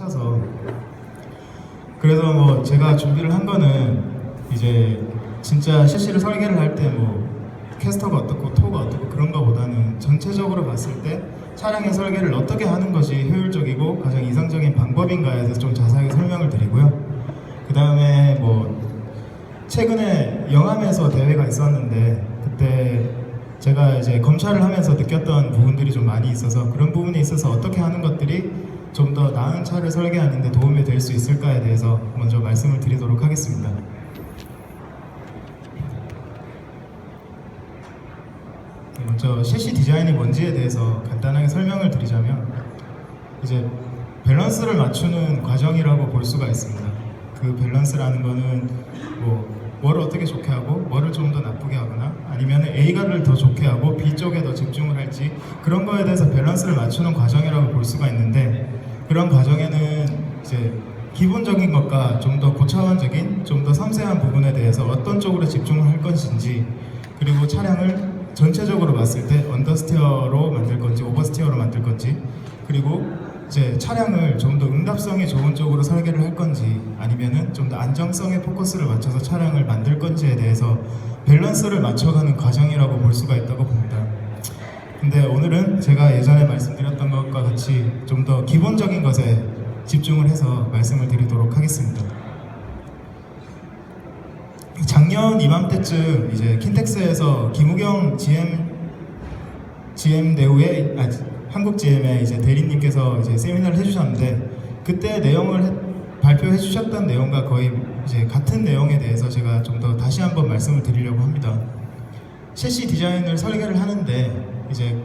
찾아서 그래서 뭐 제가 준비를 한 거는 이제 진짜 실시를 설계를 할 때 뭐 캐스터가 어떻고 토가 어떻고 그런 거보다는 전체적으로 봤을 때 차량의 설계를 어떻게 하는 것이 효율적이고 가장 이상적인 방법인가에 대해서 좀 자세하게 설명을 드리고요. 그 다음에 뭐 최근에 영암에서 대회가 있었는데 그때 제가 이제 검찰을 하면서 느꼈던 부분들이 좀 많이 있어서 그런 부분에 있어서 어떻게 하는 것들이 좀 더 나은 차를 설계하는 데 도움이 될 수 있을까에 대해서 먼저 말씀을 드리도록 하겠습니다. 먼저 셰시 디자인이 뭔지에 대해서 간단하게 설명을 드리자면 이제 밸런스를 맞추는 과정이라고 볼 수가 있습니다. 그 밸런스라는 거는 뭐를 어떻게 좋게 하고 뭐를 좀 더 나쁘게 하거나 아니면 A가를 더 좋게 하고 B 쪽에 더 집중을 할지 그런 거에 대해서 밸런스를 맞추는 과정이라고 볼 수가 있는데 그런 과정에는 이제 기본적인 것과 좀 더 고차원적인 좀 더 섬세한 부분에 대해서 어떤 쪽으로 집중을 할 것인지 그리고 차량을 전체적으로 봤을 때 언더스티어로 만들 건지 오버스티어로 만들 건지 그리고 이제 차량을 좀 더 응답성이 좋은 쪽으로 설계를 할 건지 아니면은 좀 더 안정성에 포커스를 맞춰서 차량을 만들 건지에 대해서 밸런스를 맞춰가는 과정이라고 볼 수가 있다고 봅니다. 근데 오늘은 제가 예전에 말씀드렸던 것과 같이 좀 더 기본적인 것에 집중을 해서 말씀을 드리도록 하겠습니다. 작년 이맘때쯤 이제 킨텍스에서 김우경 GM 대우의 한국 GM의 이제 대리님께서 이제 세미나를 해주셨는데 그때 내용을 발표해 주셨던 내용과 거의 이제 같은 내용에 대해서 제가 좀 더 다시 한번 말씀을 드리려고 합니다. 셰시 디자인을 설계를 하는데 이제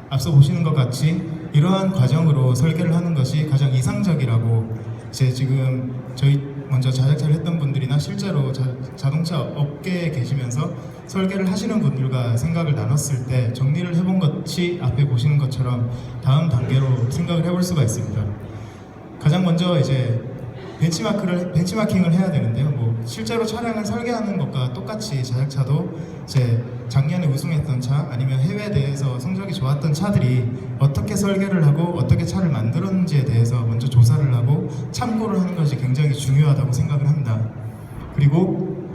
앞서 보시는 것 같이 이러한 과정으로 설계를 하는 것이 가장 이상적이라고 이제 지금 저희 먼저 자작차를 했던 분들이나 실제로 자동차 업계에 계시면서 설계를 하시는 분들과 생각을 나눴을 때 정리를 해본 것이 앞에 보시는 것처럼 다음 단계로 생각을 해볼 수가 있습니다. 가장 먼저 이제 벤치마킹을 해야 되는데요. 뭐 실제로 차량을 설계하는 것과 똑같이 자작차도 이제 작년에 우승했던 차 아니면 해외 대회에서 성적이 좋았던 차들이 어떻게 설계를 하고 어떻게 차를 만들었는지에 대해서 먼저 조사를 하고 참고를 하는 것이 굉장히 중요하다고 생각을 합니다. 그리고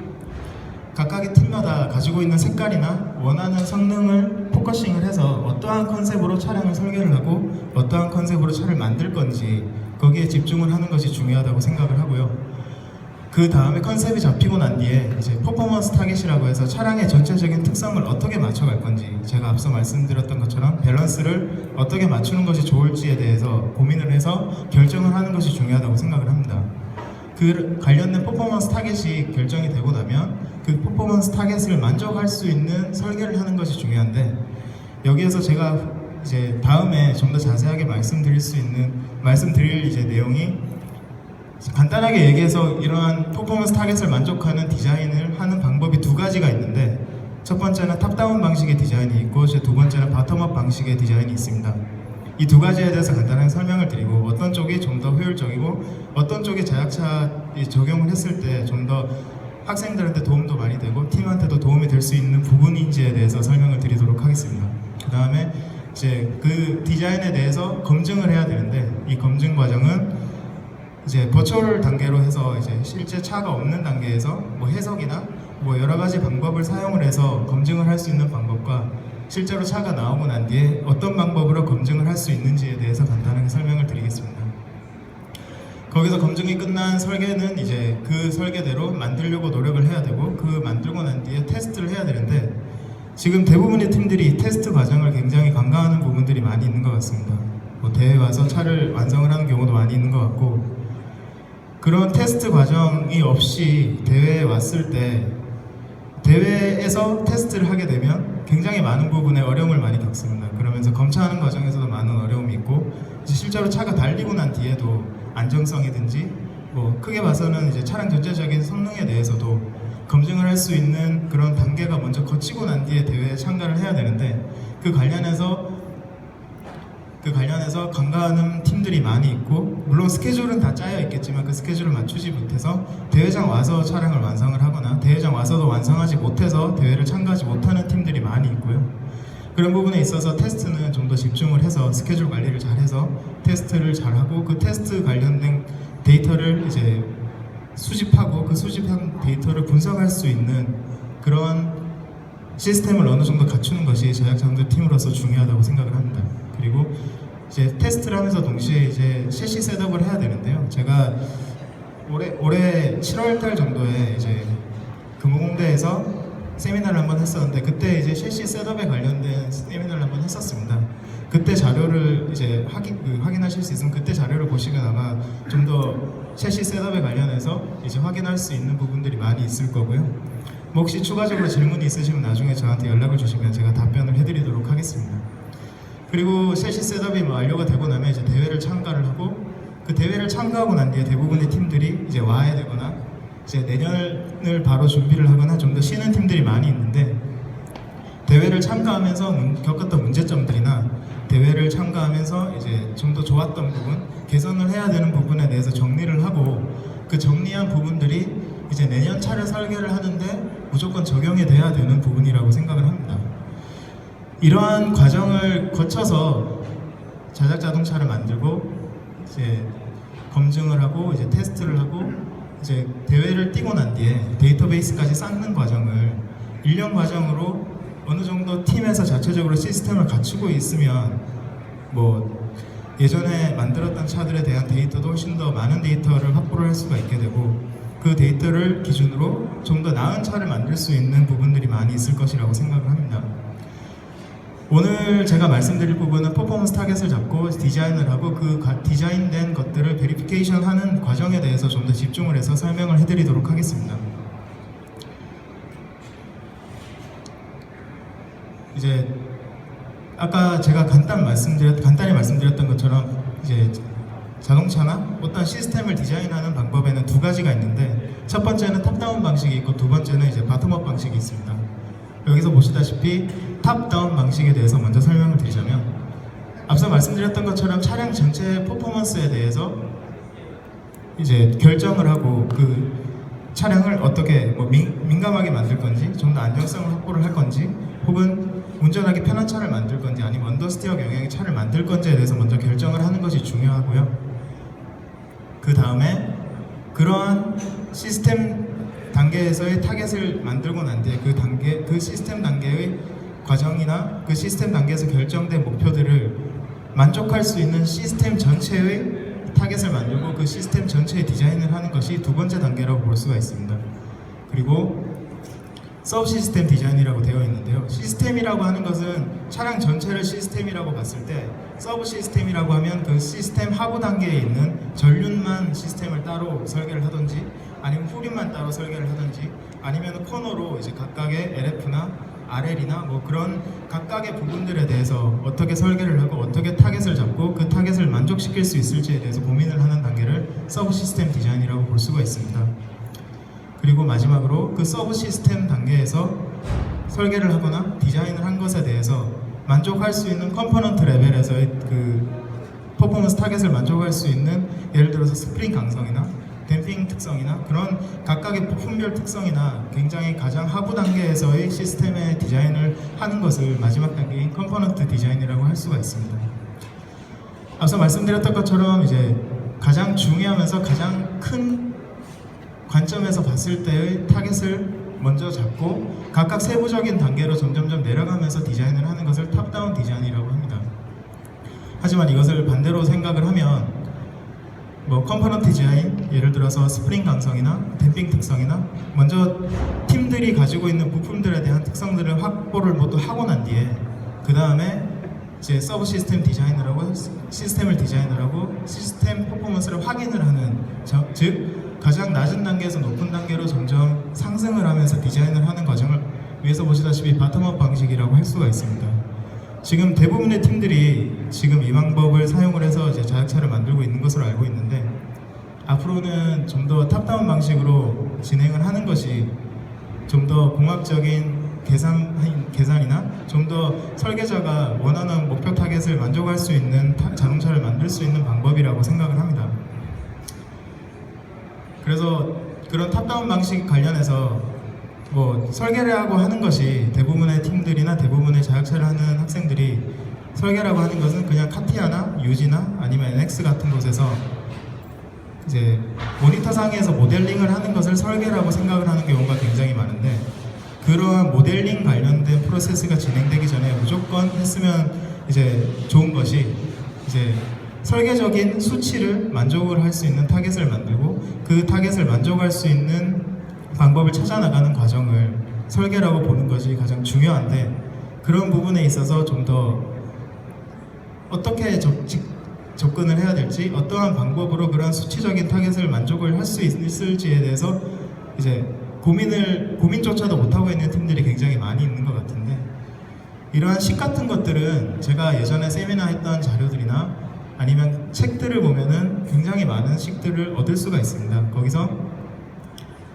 각각의 팀마다 가지고 있는 색깔이나 원하는 성능을 포커싱을 해서 어떠한 컨셉으로 차량을 설계를 하고 어떠한 컨셉으로 차를 만들 건지 거기에 집중을 하는 것이 중요하다고 생각을 하고요. 그 다음에 컨셉이 잡히고 난 뒤에 이제 퍼포먼스 타겟이라고 해서 차량의 전체적인 특성을 어떻게 맞춰갈 건지 제가 앞서 말씀드렸던 것처럼 밸런스를 어떻게 맞추는 것이 좋을지에 대해서 고민을 해서 결정을 하는 것이 중요하다고 생각을 합니다. 그 관련된 퍼포먼스 타겟이 결정이 되고 나면 그 퍼포먼스 타겟을 만족할 수 있는 설계를 하는 것이 중요한데 여기에서 제가 이제 다음에 좀 더 자세하게 말씀드릴 이제 내용이 간단하게 얘기해서 이러한 퍼포먼스 타겟을 만족하는 디자인을 하는 방법이 두 가지가 있는데 첫 번째는 탑다운 방식의 디자인이 있고 두 번째는 바텀업 방식의 디자인이 있습니다. 이 두 가지에 대해서 간단하게 설명을 드리고 어떤 쪽이 좀 더 효율적이고 어떤 쪽이 제작차에 적용을 했을 때 좀 더 학생들한테 도움도 많이 되고 팀한테도 도움이 될 수 있는 부분인지에 대해서 설명을 드리도록 하겠습니다. 그 다음에 이제 그 디자인에 대해서 검증을 해야 되는데 이 검증 과정은 이제 버추얼 단계로 해서 이제 실제 차가 없는 단계에서 뭐 해석이나 뭐 여러 가지 방법을 사용을 해서 검증을 할 수 있는 방법과 실제로 차가 나오고 난 뒤에 어떤 방법으로 검증을 할 수 있는지에 대해서 간단하게 설명을 드리겠습니다. 거기서 검증이 끝난 설계는 이제 그 설계대로 만들려고 노력을 해야 되고 그 만들고 난 뒤에 테스트를 해야 되는데 지금 대부분의 팀들이 테스트 과정을 굉장히 간과하는 부분들이 많이 있는 것 같습니다. 뭐 대회 와서 차를 완성을 하는 경우도 많이 있는 것 같고 그런 테스트 과정이 없이 대회에 왔을 때 대회에서 테스트를 하게 되면 굉장히 많은 부분에 어려움을 많이 겪습니다. 그러면서 검차하는 과정에서도 많은 어려움이 있고 이제 실제로 차가 달리고 난 뒤에도 안정성이든지 뭐 크게 봐서는 이제 차량 전체적인 성능에 대해서도 검증을 할 수 있는 그런 단계가 먼저 거치고 난 뒤에 대회에 참가를 해야 되는데 그 관련해서 간과하는 팀들이 많이 있고 물론 스케줄은 다 짜여 있겠지만 그 스케줄을 맞추지 못해서 대회장 와서 차량을 완성을 하거나 대회장 와서도 완성하지 못해서 대회를 참가하지 못하는 팀들이 많이 있고요. 그런 부분에 있어서 테스트는 좀 더 집중을 해서 스케줄 관리를 잘해서 테스트를 잘하고 그 테스트 관련된 수집하고 그 수집한 데이터를 분석할 수 있는 그런 시스템을 어느 정도 갖추는 것이 제작자분들 팀으로서 중요하다고 생각을 합니다. 그리고 이제 테스트를 하면서 동시에 이제 셰시 셋업을 해야 되는데요. 제가 올해 7월달 정도에 이제 금호공대에서 세미나를 한번 했었는데 그때 이제 셰시 셋업에 관련된 세미나를 한번 했었습니다. 그때 자료를 이제 확인하실 수 있으면 그때 자료를 보시면 아마 좀 더 셰시 셋업에 관련해서 이제 확인할 수 있는 부분들이 많이 있을 거고요. 뭐 혹시 추가적으로 질문이 있으시면 나중에 저한테 연락을 주시면 제가 답변을 해드리도록 하겠습니다. 그리고 셰시 셋업이 완료가 되고 나면 이제 대회를 참가를 하고 그 대회를 참가하고 난 뒤에 대부분의 팀들이 이제 와야 되거나 이제 내년을 바로 준비를 하거나 좀 더 쉬는 팀들이 많이 있는데 대회를 참가하면서 겪었던 문제점들이나 대회를 참가하면서 이제 좀 더 좋았던 부분, 개선을 해야 되는 부분에 대해서 정리를 하고 그 정리한 부분들이 이제 내년 차를 설계를 하는데 무조건 적용이 돼야 되는 부분이라고 생각을 합니다. 이러한 과정을 거쳐서 자작 자동차를 만들고 이제 검증을 하고 이제 테스트를 하고 이제 대회를 뛰고 난 뒤에 데이터베이스까지 쌓는 과정을 1년 과정으로 어느 정도 팀에서 자체적으로 시스템을 갖추고 있으면 뭐 예전에 만들었던 차들에 대한 데이터도 훨씬 더 많은 데이터를 확보를 할 수가 있게 되고 그 데이터를 기준으로 좀 더 나은 차를 만들 수 있는 부분들이 많이 있을 것이라고 생각을 합니다. 오늘 제가 말씀드릴 부분은 퍼포먼스 타겟을 잡고 디자인을 하고 그 디자인된 것들을 베리피케이션 하는 과정에 대해서 좀 더 집중을 해서 설명을 해드리도록 하겠습니다. 이제 아까 제가 간단히 말씀드렸던 것처럼 이제 자동차나 어떤 시스템을 디자인하는 방법에는 두 가지가 있는데 첫 번째는 탑다운 방식이 있고 두 번째는 이제 바텀업 방식이 있습니다. 여기서 보시다시피 탑다운 방식에 대해서 먼저 설명을 드리자면 앞서 말씀드렸던 것처럼 차량 전체의 퍼포먼스에 대해서 이제 결정을 하고 그 차량을 어떻게 뭐 민감하게 만들 건지 좀 더 안정성을 확보를 할 건지 혹은 운전하기 편한 차를 만들 건지 아니면 언더스티어 경영의 차를 만들 건지에 대해서 먼저 결정을 하는 것이 중요하고요. 그 다음에 그러한 시스템 단계에서의 타겟을 만들고 난 뒤에 그 시스템 단계의 과정이나 그 시스템 단계에서 결정된 목표들을 만족할 수 있는 시스템 전체의 타겟을 만들고 그 시스템 전체의 디자인을 하는 것이 두 번째 단계라고 볼 수가 있습니다. 그리고 서브 시스템 디자인이라고 되어 있는데요. 시스템이라고 하는 것은 차량 전체를 시스템이라고 봤을 때 서브 시스템이라고 하면 그 시스템 하부 단계에 있는 전륜만 시스템을 따로 설계를 하든지 아니면 후륜만 따로 설계를 하든지 아니면 코너로 이제 각각의 LF나 RL이나 뭐 그런 각각의 부분들에 대해서 어떻게 설계를 하고 어떻게 타겟을 잡고 그 타겟을 만족시킬 수 있을지에 대해서 고민을 하는 단계를 서브 시스템 디자인이라고 볼 수가 있습니다. 그리고 마지막으로 그 서브 시스템 단계에서 설계를 하거나 디자인을 한 것에 대해서 만족할 수 있는 컴포넌트 레벨에서의 그 퍼포먼스 타겟을 만족할 수 있는 예를 들어서 스프링 강성이나 댐핑 특성이나 그런 각각의 부품별 특성이나 굉장히 가장 하부 단계에서의 시스템의 디자인을 하는 것을 마지막 단계인 컴포넌트 디자인이라고 할 수가 있습니다. 앞서 말씀드렸던 것처럼 이제 가장 중요하면서 가장 큰 관점에서 봤을 때의 타겟을 먼저 잡고 각각 세부적인 단계로 점점점 내려가면서 디자인을 하는 것을 탑다운 디자인이라고 합니다. 하지만 이것을 반대로 생각을 하면 뭐 컴포넌트 디자인, 예를 들어서 스프링 강성이나 댐핑 특성이나 먼저 팀들이 가지고 있는 부품들에 대한 특성들을 확보를 모두 하고 난 뒤에 그 다음에 이제 서브 시스템 디자인을 하고 시스템을 디자인을 하고 시스템 퍼포먼스를 확인을 하는 즉 가장 낮은 단계에서 높은 단계로 점점 상승을 하면서 디자인을 하는 과정을 위에서 보시다시피 바텀업 방식이라고 할 수가 있습니다. 지금 대부분의 팀들이 지금 이 방법을 사용을 해서 이제 자동차를 만들고 있는 것으로 알고 있는데 앞으로는 좀 더 탑다운 방식으로 진행을 하는 것이 좀 더 공학적인 계산이나 좀 더 설계자가 원하는 목표 타겟을 만족할 수 있는 자동차를 만들 수 있는 방법이라고 생각을 합니다. 그래서 그런 탑다운 방식 관련해서 뭐 설계라고 하는 것이 대부분의 팀들이나 대부분의 자동차를 하는 학생들이 설계라고 하는 것은 그냥 카티아나 유지나 아니면 NX 같은 곳에서 이제 모니터 상에서 모델링을 하는 것을 설계라고 생각을 하는 경우가 굉장히 많은데, 그러한 모델링 관련된 프로세스가 진행되기 전에 무조건 했으면 이제 좋은 것이 이제 설계적인 수치를 만족을 할 수 있는 타겟을 만들고 그 타겟을 만족할 수 있는 방법을 찾아 나가는 과정을 설계라고 보는 것이 가장 중요한데, 그런 부분에 있어서 좀 더 어떻게 접근을 해야 될지, 어떠한 방법으로 그런 수치적인 타겟을 만족을 할 수 있을지에 대해서 이제 고민조차도 못하고 있는 팀들이 굉장히 많이 있는 것 같은데, 이러한 식 같은 것들은 제가 예전에 세미나 했던 자료들이나 아니면 책들을 보면은 굉장히 많은 식들을 얻을 수가 있습니다. 거기서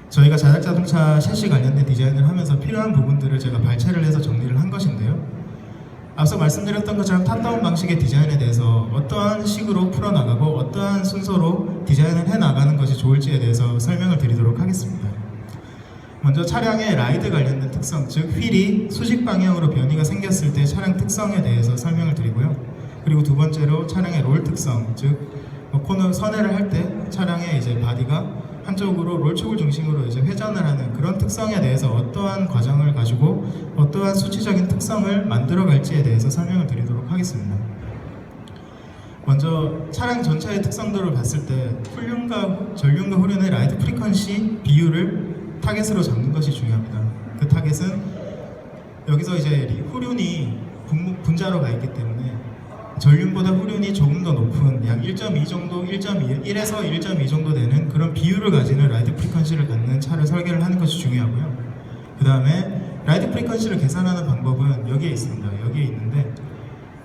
저희가 자율자동차 셰시 관련된 디자인을 하면서 필요한 부분들을 제가 발췌를 해서 정리를 한 것인데요. 앞서 말씀드렸던 것처럼 탑다운 방식의 디자인에 대해서 어떠한 식으로 풀어나가고 어떠한 순서로 디자인을 해나가는 것이 좋을지에 대해서 설명을 드리도록 하겠습니다. 먼저 차량의 라이드 관련된 특성, 즉 휠이 수직 방향으로 변이가 생겼을 때 차량 특성에 대해서 설명을 드리고요. 그리고 두 번째로 차량의 롤 특성, 즉 코너 선회를 할 때 차량의 이제 바디가 한쪽으로 롤축을 중심으로 이제 회전을 하는 그런 특성에 대해서 어떠한 과정을 가지고 어떠한 수치적인 특성을 만들어 갈지에 대해서 설명을 드리도록 하겠습니다. 먼저 차량 전체의 특성들을 봤을 때 전륜과 후륜의 라이드 프리퀀시 비율을 타겟으로 잡는 것이 중요합니다. 그 타겟은 여기서 이제 후륜이 분자로 가 있기 때문에 전륜보다 후륜이 조금 더 높은 약 1.2 정도, 1에서 1.2 정도 되는 그런 비율을 가지는 라이드 프리퀀시를 갖는 차를 설계를 하는 것이 중요하고요. 그 다음에 라이드 프리퀀시를 계산하는 방법은 여기에 있습니다. 여기에 있는데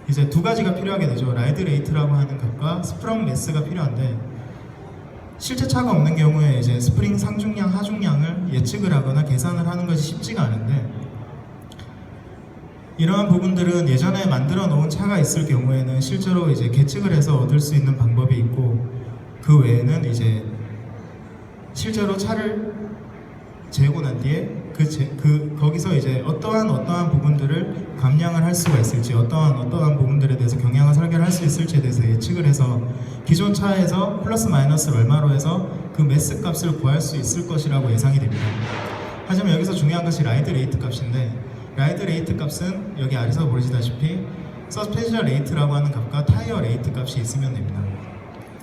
이제 두 가지가 필요하게 되죠. 라이드 레이트라고 하는 값과 스프렁 매스가 필요한데, 실제 차가 없는 경우에 이제 스프링 상중량, 하중량을 예측을 하거나 계산을 하는 것이 쉽지가 않은데, 이러한 부분들은 예전에 만들어 놓은 차가 있을 경우에는 실제로 이제 계측을 해서 얻을 수 있는 방법이 있고, 그 외에는 이제 실제로 차를 재고 난 뒤에 거기서 이제 어떠한 부분들을 감량을 할 수가 있을지, 어떠한 부분들에 대해서 경량화 설계를 할 수 있을지에 대해서 예측을 해서 기존 차에서 플러스 마이너스를 얼마로 해서 그 매스 값을 구할 수 있을 것이라고 예상이 됩니다. 하지만 여기서 중요한 것이 라이드 레이트 값인데, 라이드 레이트 값은 여기 아래서 보시다시피 서스펜션 레이트라고 하는 값과 타이어 레이트 값이 있으면 됩니다.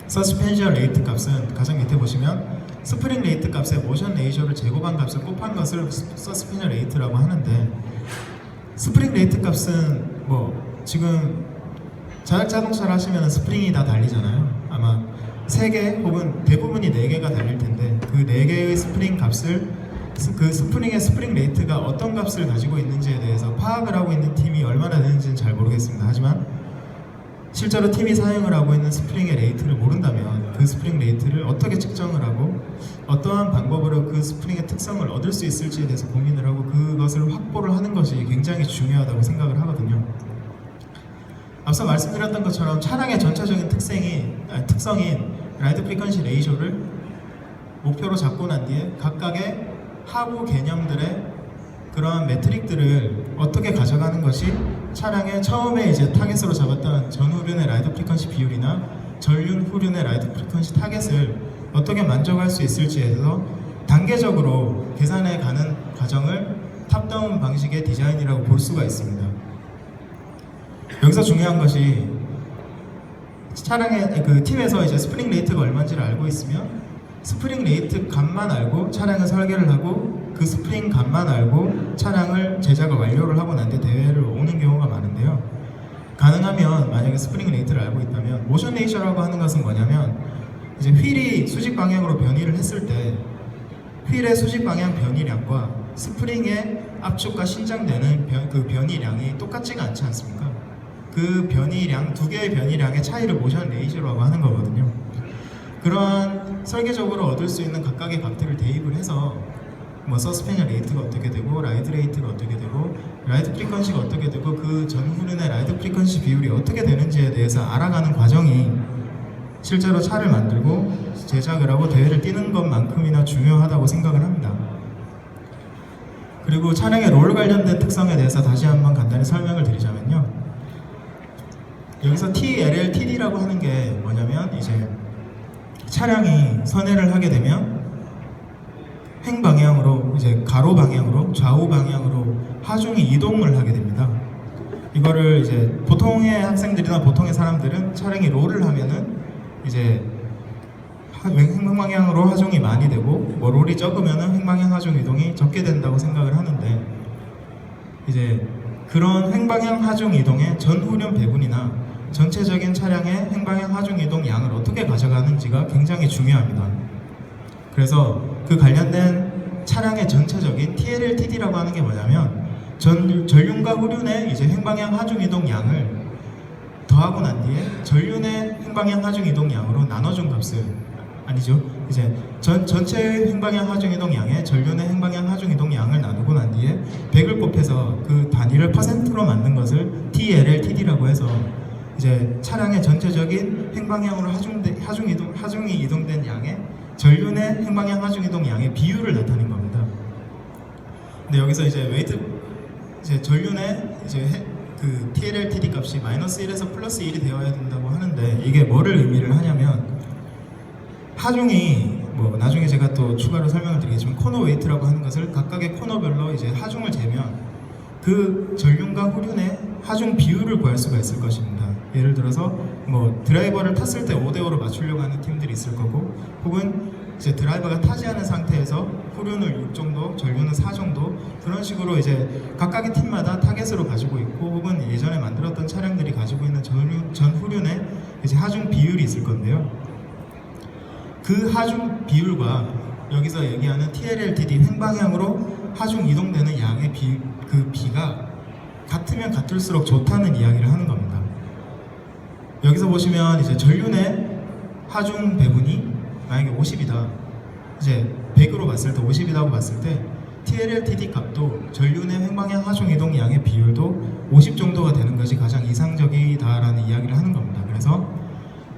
서스펜션 레이트 값은 가장 밑에 보시면 스프링 레이트 값에 모션 레이저를 제곱한 값을 곱한 것을 서스펜션 레이트라고 하는데, 스프링 레이트 값은 지금 자동차를 하시면 스프링이 다 달리잖아요. 아마 3개 혹은 대부분이 4개가 달릴 텐데, 그 4개의 스프링 값을 그 스프링의 스프링 레이트가 어떤 값을 가지고 있는지에 대해서 파악을 하고 있는 팀이 얼마나 되는지는 잘 모르겠습니다. 하지만 실제로 팀이 사용을 하고 있는 스프링의 레이트를 모른다면 그 스프링 레이트를 어떻게 측정을 하고 어떠한 방법으로 그 스프링의 특성을 얻을 수 있을지에 대해서 고민을 하고 그것을 확보를 하는 것이 굉장히 중요하다고 생각을 하거든요. 앞서 말씀드렸던 것처럼 차량의 전체적인 특성인 라이드 프리퀀시 레이쇼를 목표로 잡고 난 뒤에 각각의 하부 개념들의 그러한 매트릭들을 어떻게 가져가는 것이 차량의 처음에 이제 타겟으로 잡았던 전후륜의 라이드 프리퀀시 비율이나 전륜 후륜의 라이드 프리퀀시 타겟을 어떻게 만족할 수 있을지에 대해서 단계적으로 계산해 가는 과정을 탑다운 방식의 디자인이라고 볼 수가 있습니다. 여기서 중요한 것이 차량의 그 팀에서 이제 스프링 레이트가 얼마인지를 알고 있으면 스프링 레이트 값만 알고 차량을 설계를 하고 그 스프링 값만 알고 차량을 제작을 완료를 하고 난 뒤에 대회를 오는 경우가 많은데요. 가능하면 만약에 스프링 레이트를 알고 있다면 모션 레이셔라고 하는 것은 뭐냐면 이제 휠이 수직 방향으로 변이를 했을 때 휠의 수직 방향 변이량과 스프링의 압축과 신장되는 그 변이량이 똑같지가 않지 않습니까? 그 변이량, 두 개의 변이량의 차이를 모션 레이셔라고 하는 거거든요. 그러한 설계적으로 얻을 수 있는 각각의 값들을 대입을 해서 서스펜션 레이트가 어떻게 되고 라이드 레이트가 어떻게 되고 라이드 프리퀀시가 어떻게 되고 그 전후륜의 라이드 프리퀀시 비율이 어떻게 되는지에 대해서 알아가는 과정이 실제로 차를 만들고 제작을 하고 대회를 뛰는 것만큼이나 중요하다고 생각을 합니다. 그리고 차량의 롤 관련된 특성에 대해서 다시 한번 간단히 설명을 드리자면요. 여기서 TLLTD라고 하는 게 뭐냐면 이제 차량이 선회를 하게 되면 횡방향으로 이제 가로 방향으로 좌우 방향으로 하중이 이동을 하게 됩니다. 이거를 이제 보통의 학생들이나 보통의 사람들은 차량이 롤을 하면은 이제 횡방향으로 하중이 많이 되고 뭐 롤이 적으면은 횡방향 하중 이동이 적게 된다고 생각을 하는데, 이제 그런 횡방향 하중 이동의 전후륜 배분이나 전체적인 차량의 횡방향 하중 이동 양을 어떻게 가져가는지가 굉장히 중요합니다. 그래서 그 관련된 차량의 전체적인 TLLTD라고 하는 게 뭐냐면 전륜과 후륜의 이제 횡방향 하중 이동 양을 더하고 난 뒤에 전륜의 횡방향 하중 이동 양으로 나눠준 값을, 아니죠, 이제 전체 횡방향 하중 이동 양에 전륜의 횡방향 하중 이동 양을 나누고 난 뒤에 100을 곱해서 그 단위를 퍼센트로 만든 것을 TLLTD라고 해서 이제 차량의 전체적인 횡방향으로 하중이 이동된 양의 전륜의 횡방향 하중 이동 양의 비율을 나타낸 겁니다. 근데 여기서 이제 이제 전륜의 이제 그 TLLTD 값이 -1에서 +1이 되어야 된다고 하는데, 이게 뭐를 의미를 하냐면 하중이 뭐 나중에 제가 또 추가로 설명을 드리겠지만 코너 웨이트라고 하는 것을 각각의 코너별로 이제 하중을 재면 그 전륜과 후륜의 하중 비율을 구할 수가 있을 것입니다. 예를 들어서 뭐 드라이버를 탔을 때 5대5로 맞추려고 하는 팀들이 있을 거고, 혹은 이제 드라이버가 타지 않은 상태에서 후륜을 6 정도, 전륜은 4 정도, 그런 식으로 이제 각각의 팀마다 타겟으로 가지고 있고, 혹은 예전에 만들었던 차량들이 가지고 있는 전후륜의 이제 하중 비율이 있을 건데요. 그 하중 비율과 여기서 얘기하는 TLLTD 횡방향으로 하중 이동되는 양의 그 비가 같으면 같을수록 좋다는 이야기를 하는 겁니다. 여기서 보시면 이제 전륜의 하중 배분이 만약에 50이다, 이제 100으로 봤을 때 50이라고 봤을 때 TLLTD 값도 전륜의 횡방향 하중 이동 양의 비율도 50 정도가 되는 것이 가장 이상적이다라는 이야기를 하는 겁니다. 그래서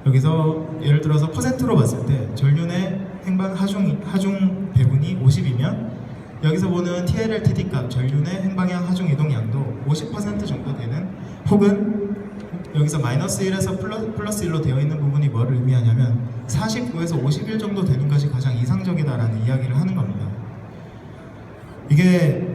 여기서 예를 들어서 퍼센트로 봤을 때 전륜의 하중 배분이 50이면 여기서 보는 TLLTD 값 전륜의 횡방향 하중 이동 양도 50% 정도 되는, 혹은 여기서 -1에서 +1로 되어 있는 부분이 뭐를 의미하냐면 49에서 51 정도 되는 것이 가장 이상적이다라는 이야기를 하는 겁니다. 이게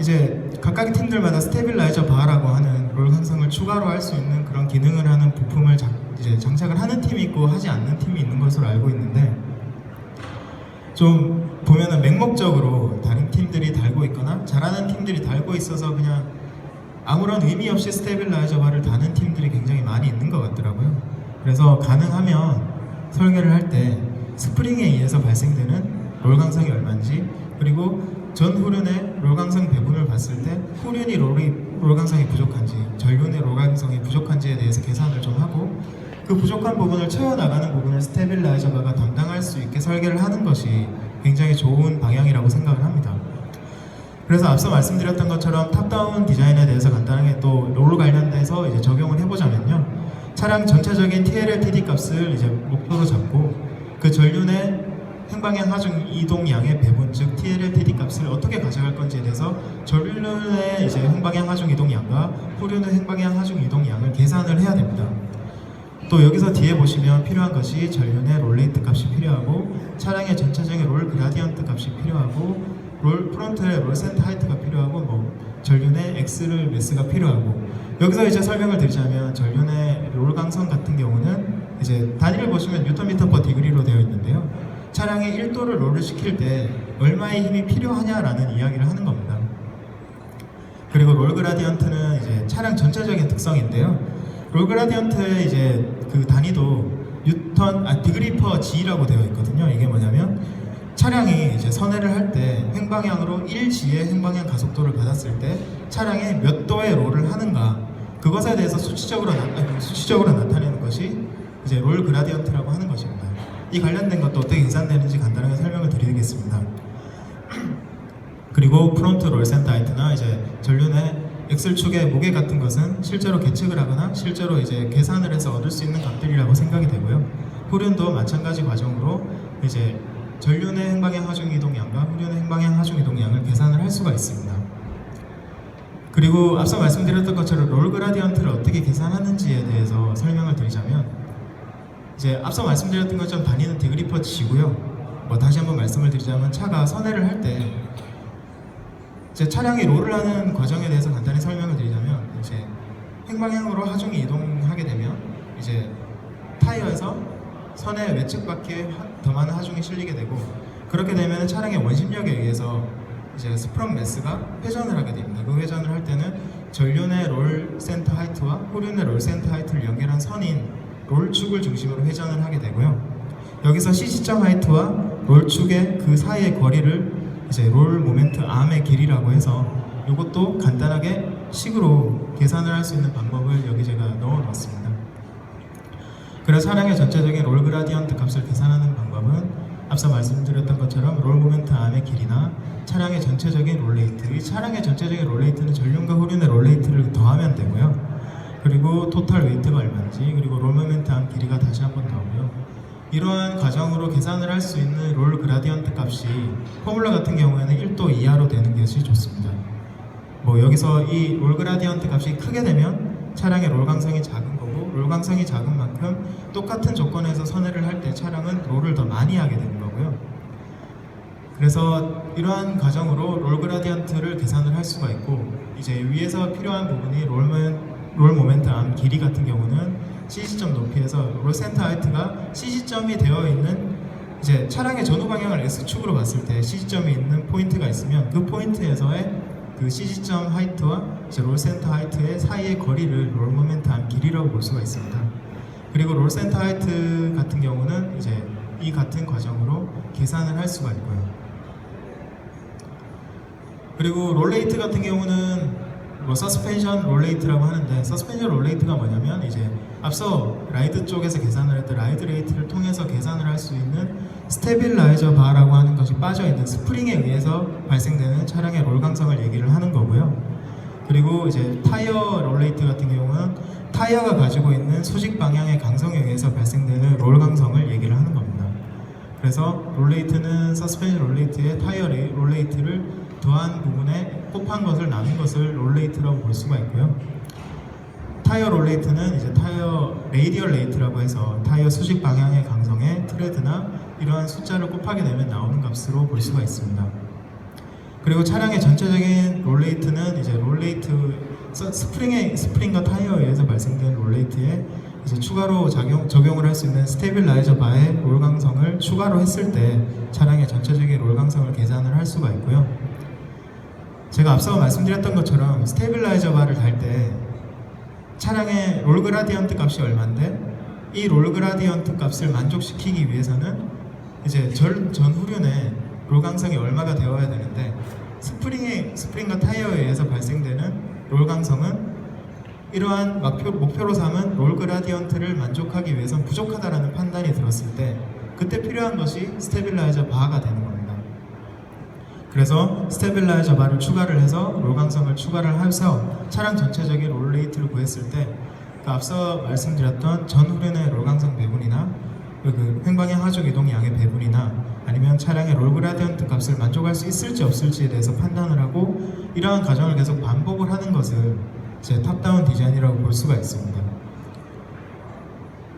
이제 각각의 팀들마다 스테빌라이저 바라고 하는 롤 강성을 추가로 할 수 있는 그런 기능을 하는 부품을 이제 장착을 하는 팀이 있고 하지 않는 팀이 있는 것으로 알고 있는데, 좀 보면은 맹목적으로 다른 팀들이 달고 있거나 잘하는 팀들이 달고 있어서 그냥 아무런 의미 없이 스테빌라이저 바를 다는 팀들이 굉장히 많이 있는 것 같더라고요. 그래서 가능하면 설계를 할 때 스프링에 의해서 발생되는 롤 강성이 얼마인지, 그리고 전 후륜의 롤 강성 배분을 봤을 때 후륜이 롤 강성이 부족한지, 전륜의 롤 강성이 부족한지에 대해서 계산을 좀 하고, 그 부족한 부분을 채워나가는 부분을 스테빌라이저가 담당할 수 있게 설계를 하는 것이 굉장히 좋은 방향이라고 생각을 합니다. 그래서 앞서 말씀드렸던 것처럼 탑다운 디자인에 대해서 간단하게 또 롤 관련돼서 이제 적용을 해보자면요, 차량 전체적인 TLLTD 값을 이제 목표로 잡고 그 전륜의 횡방향 하중 이동 양의 배분, 즉 TLLTD 값을 어떻게 가져갈 건지에 대해서 전륜의 이제 횡방향 하중 이동 양과 후륜의 횡방향 하중 이동 양을 계산을 해야 됩니다. 또 여기서 뒤에 보시면 필요한 것이 전륜의 롤레이트 값이 필요하고, 차량의 전체적인 롤 그라디언트 값이 필요하고, 프론트의 롤 센터 하이트가 필요하고, 뭐 전륜의 엑스를 매스가 필요하고, 여기서 이제 설명을 드리자면 전륜의 롤 강성 같은 경우는 이제 단위를 보시면 뉴턴미터 퍼 디그리로 되어 있는데요, 차량의 1도를 롤을 시킬 때 얼마의 힘이 필요하냐라는 이야기를 하는 겁니다. 그리고 롤 그라디언트는 이제 차량 전체적인 특성인데요, 롤 그라디언트의 이제 그 단위도 디그리 퍼 G라고 되어 있거든요. 이게 뭐냐면 차량이 이제 선회를 할 때 횡방향으로 1G의 횡방향 가속도를 받았을 때 차량이 몇 도의 롤을 하는가, 그것에 대해서 수치적으로 나타내는 것이 이제 롤 그라디언트라고 하는 것입니다. 이 관련된 것도 어떻게 계산되는지 간단하게 설명을 드리겠습니다. 그리고 프론트 롤 센터 하이트나 이제 전륜의 엑셀축의 무게 같은 것은 실제로 계측을 하거나 실제로 이제 계산을 해서 얻을 수 있는 값들이라고 생각이 되고요. 후륜도 마찬가지 과정으로 이제 전륜의 횡방향 하중 이동량과 후륜의 횡방향 하중 이동량을 계산을 할 수가 있습니다. 그리고 앞서 말씀드렸던 것처럼 롤 그라디언트를 어떻게 계산하는지에 대해서 설명을 드리자면, 이제 앞서 말씀드렸던 것처럼 다니는 디그리퍼 지고요. 뭐 다시 한번 말씀을 드리자면 차가 선회를 할 때 이제 차량이 롤을 하는 과정에 대해서 간단히 설명을 드리자면 이제 횡방향으로 하중이 이동하게 되면 이제 타이어에서 선의 외측 바퀴에 더 많은 하중이 실리게 되고 그렇게 되면 차량의 원심력에 의해서 이제 스프렁 매스가 회전을 하게 됩니다. 그 회전을 할 때는 전륜의 롤 센터 하이트와 후륜의 롤 센터 하이트를 연결한 선인 롤축을 중심으로 회전을 하게 되고요. 여기서 CC점 하이트와 롤축의 그 사이의 거리를 이제 롤 모멘트 암의 길이라고 해서 이것도 간단하게 식으로 계산을 할 수 있는 방법을 여기 제가 넣어 놓았습니다. 그래서 차량의 전체적인 롤 그라디언트 값을 계산하는 방법은 앞서 말씀드렸던 것처럼 롤 모멘트 암의 길이나 차량의 전체적인 롤 레이트, 이 차량의 전체적인 롤 레이트는 전륜과 후륜의 롤 레이트를 더하면 되고요. 그리고 토탈 웨이트가 얼마인지, 그리고 롤 모멘트 암 길이가 다시 한번 나오고요. 이러한 과정으로 계산을 할 수 있는 롤 그라디언트 값이 포뮬러 같은 경우에는 1도 이하로 되는 것이 좋습니다. 뭐 여기서 이 롤 그라디언트 값이 크게 되면 차량의 롤 강성이 작은 거고, 롤 강성이 작은 만큼 똑같은 조건에서 선회를 할 때 차량은 롤을 더 많이 하게 되는 거고요. 그래서 이러한 과정으로 롤 그라디언트를 계산을 할 수가 있고, 이제 위에서 필요한 부분이 롤 모멘트 암 길이 같은 경우는 CC점 높이에서 롤 센터 하이트가 CC점이 되어 있는 이제 차량의 전후 방향을 X축으로 봤을 때 CC점이 있는 포인트가 있으면 그 포인트에서의 그 CC점 하이트와 이제 롤 센터 하이트의 사이의 거리를 롤 모멘트 암 길이라고 볼 수가 있습니다. 그리고 롤 센터 하이트 같은 경우는 이제 이 같은 과정으로 계산을 할 수가 있고요. 그리고 롤 레이트 같은 경우는 뭐 서스펜션 롤 레이트라고 하는데, 서스펜션 롤 레이트가 뭐냐면 이제 앞서 라이드 쪽에서 계산을 했던 라이드 레이트를 통해서 계산을 할 수 있는 스테빌라이저 바라고 하는 것이 빠져있는 스프링에 의해서 발생되는 차량의 롤 강성을 얘기를 하는 거고요. 그리고 이제 타이어 롤 레이트 같은 경우는 타이어가 가지고 있는 수직 방향의 강성에 의해서 발생되는 롤 강성을 얘기를 하는 겁니다. 그래서 롤 레이트는 서스펜션 롤 레이트에 타이어 롤 레이트를 더한 부분에 곱한 것을 나눈 것을 롤 레이트라고 볼 수가 있고요. 타이어 롤 레이트는 이제 타이어 레이디얼 레이트라고 해서 타이어 수직 방향의 강성에 트레드나 이러한 숫자를 곱하게 되면 나오는 값으로 볼 수가 있습니다. 그리고 차량의 전체적인 롤 레이트는 이제 롤 레이트 스프링과 타이어에 의해서 발생된 롤 레이트에 이제 추가로 적용을 할 수 있는 스테빌라이저 바의 롤 강성을 추가로 했을 때 차량의 전체적인 롤 강성을 계산을 할 수가 있고요. 제가 앞서 말씀드렸던 것처럼 스테빌라이저 바를 달 때 차량의 롤 그라디언트 값이 얼마인데, 이 롤 그라디언트 값을 만족시키기 위해서는 이제 전후륜의 롤 강성이 얼마가 되어야 되는데, 스프링과 타이어에 의해서 발생되는 롤 강성은 이러한 목표로 삼은 롤 그라디언트를 만족하기 위해선 부족하다라는 판단이 들었을 때 그때 필요한 것이 스테빌라이저 바가 되는 겁니다. 그래서 스테빌라이저 바를 추가를 해서 롤 강성을 추가를 해서 차량 전체적인 롤 레이트를 구했을 때 그 앞서 말씀드렸던 전후륜의 롤 강성 배분이나 그 횡방향 하중 이동 양의 배분이나 아니면 차량의 롤 그라디언트 값을 만족할 수 있을지 없을지에 대해서 판단을 하고, 이러한 과정을 계속 반복을 하는 것을 이제 탑다운 디자인이라고 볼 수가 있습니다.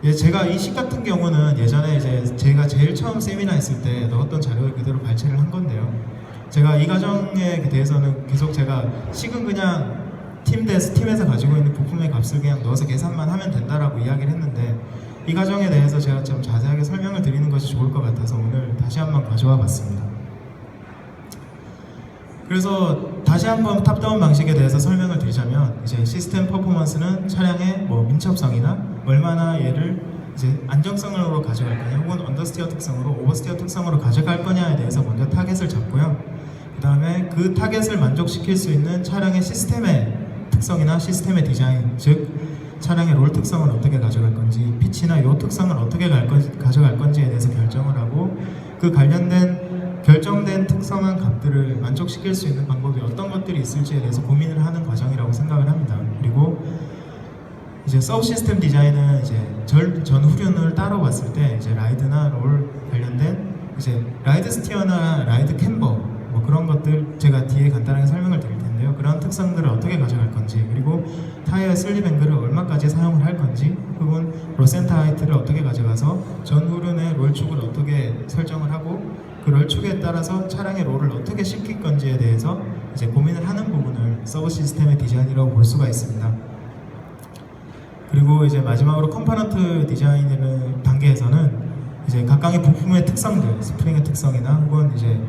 예, 제가 이 식 같은 경우는 예전에 이제 제가 제일 처음 세미나 했을 때 넣었던 자료를 그대로 발췌를 한 건데요. 제가 이 과정에 대해서는 계속 제가 식은 그냥 팀에서 가지고 있는 부품의 값을 그냥 넣어서 계산만 하면 된다라고 이야기를 했는데, 이 과정에 대해서 제가 좀 자세하게 설명을 드리는 것이 좋을 것 같아서 오늘 다시 한번 가져와 봤습니다. 그래서 다시 한번 탑다운 방식에 대해서 설명을 드리자면, 이제 시스템 퍼포먼스는 차량의 뭐 민첩성이나 얼마나 얘를 이제 안정성으로 가져갈 거냐, 혹은 언더스티어 특성으로 오버스티어 특성으로 가져갈 거냐에 대해서 먼저 타겟을 잡고요. 그 다음에 그 타겟을 만족시킬 수 있는 차량의 시스템의 특성이나 시스템의 디자인, 즉 차량의 롤 특성을 어떻게 가져갈 건지, 피치나 요 특성을 어떻게 가져갈 건지에 대해서 결정을 하고, 그 관련된 결정된 특성한 값들을 만족시킬 수 있는 방법이 어떤 것들이 있을지에 대해서 고민을 하는 과정이라고 생각을 합니다. 그리고 이제 서브 시스템 디자인은 이제 전후륜을 따로 봤을 때 이제 라이드나 롤 관련된 이제 라이드 스티어나 라이드 캠버 뭐 그런 것들 제가 뒤에 간단하게 설명을 드릴 텐데, 있는데요. 그런 특성들을 어떻게 가져갈 건지, 그리고 타이어 슬립 앵글을 얼마까지 사용을 할 건지, 혹은 롤센터 하이트를 어떻게 가져가서 전후륜의 롤축을 어떻게 설정을 하고 그 롤축에 따라서 차량의 롤을 어떻게 시킬 건지에 대해서 이제 고민을 하는 부분을 서브 시스템의 디자인이라고 볼 수가 있습니다. 그리고 이제 마지막으로 컴포넌트 디자인이라는 단계에서는 이제 각각의 부품의 특성들, 스프링의 특성이나 혹은 이제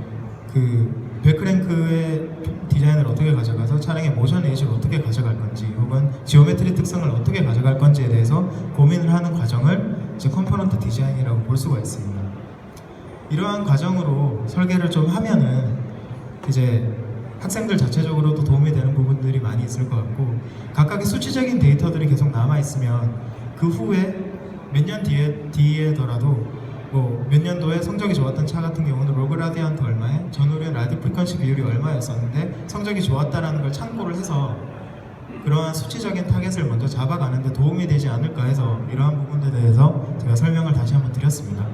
그 벨크랭크의 디자인을 어떻게 가져가서 차량의 모션 에이지를 어떻게 가져갈 건지, 혹은 지오메트리 특성을 어떻게 가져갈 건지에 대해서 고민을 하는 과정을 이제 컴포넌트 디자인이라고 볼 수가 있습니다. 이러한 과정으로 설계를 좀 하면은 이제 학생들 자체적으로도 도움이 되는 부분들이 많이 있을 것 같고, 각각의 수치적인 데이터들이 계속 남아 있으면 그 후에 몇 년 뒤에더라도 뭐 몇 년도에 성적이 좋았던 차 같은 경우는 로그라디안트 얼마에, 전후륜 라디오 프리퀀시 비율이 얼마였었는데 성적이 좋았다라는 걸 참고를 해서 그러한 수치적인 타겟을 먼저 잡아가는 데 도움이 되지 않을까 해서 이러한 부분에 대해서 제가 설명을 다시 한번 드렸습니다.